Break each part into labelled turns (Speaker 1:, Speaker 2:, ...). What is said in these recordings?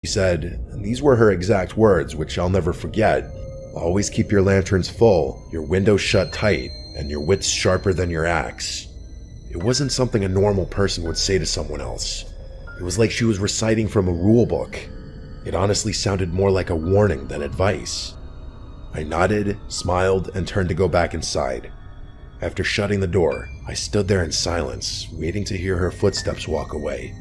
Speaker 1: She said, and these were her exact words, which I'll never forget, "Always keep your lanterns full, your windows shut tight, and your wits sharper than your axe." It wasn't something a normal person would say to someone else. It was like she was reciting from a rule book. It honestly sounded more like a warning than advice. I nodded, smiled, and turned to go back inside. After shutting the door, I stood there in silence, waiting to hear her footsteps walk away.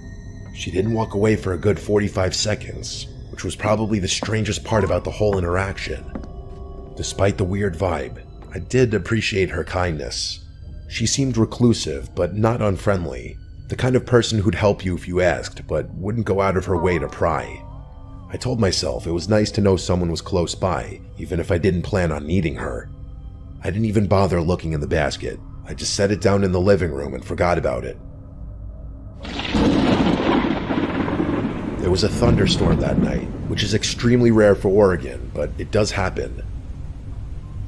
Speaker 1: She didn't walk away for a good 45 seconds, which was probably the strangest part about the whole interaction. Despite the weird vibe, I did appreciate her kindness. She seemed reclusive, but not unfriendly, the kind of person who'd help you if you asked, but wouldn't go out of her way to pry. I told myself it was nice to know someone was close by, even if I didn't plan on needing her. I didn't even bother looking in the basket. I just set it down in the living room and forgot about it. There was a thunderstorm that night, which is extremely rare for Oregon, but it does happen.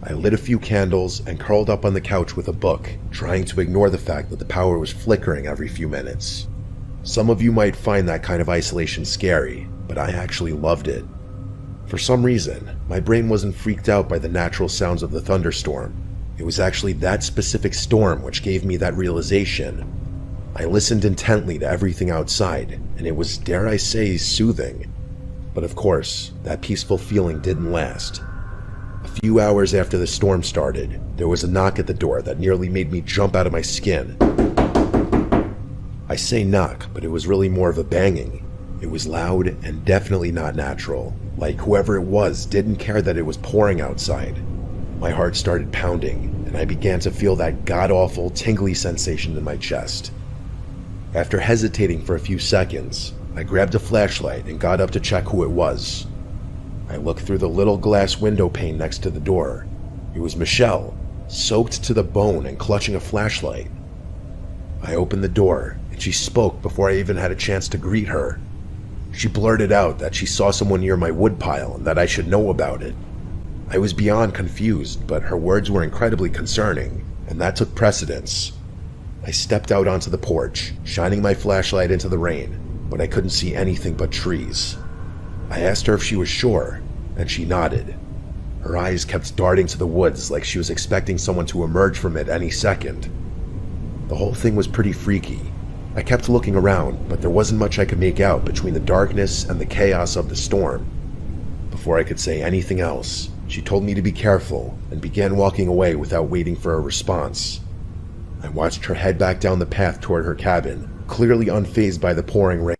Speaker 1: I lit a few candles and curled up on the couch with a book, trying to ignore the fact that the power was flickering every few minutes. Some of you might find that kind of isolation scary, but I actually loved it. For some reason, my brain wasn't freaked out by the natural sounds of the thunderstorm. It was actually that specific storm which gave me that realization. I listened intently to everything outside, and it was, dare I say, soothing. But of course, that peaceful feeling didn't last. A few hours after the storm started, there was a knock at the door that nearly made me jump out of my skin. I say knock, but it was really more of a banging. It was loud and definitely not natural, like whoever it was didn't care that it was pouring outside. My heart started pounding, and I began to feel that god-awful tingly sensation in my chest. After hesitating for a few seconds, I grabbed a flashlight and got up to check who it was. I looked through the little glass window pane next to the door. It was Michelle, soaked to the bone and clutching a flashlight. I opened the door, and she spoke before I even had a chance to greet her. She blurted out that she saw someone near my woodpile and that I should know about it. I was beyond confused, but her words were incredibly concerning, and that took precedence. I stepped out onto the porch, shining my flashlight into the rain, but I couldn't see anything but trees. I asked her if she was sure, and she nodded. Her eyes kept darting to the woods like she was expecting someone to emerge from it any second. The whole thing was pretty freaky. I kept looking around, but there wasn't much I could make out between the darkness and the chaos of the storm. Before I could say anything else, she told me to be careful and began walking away without waiting for a response. I watched her head back down the path toward her cabin, clearly unfazed by the pouring rain.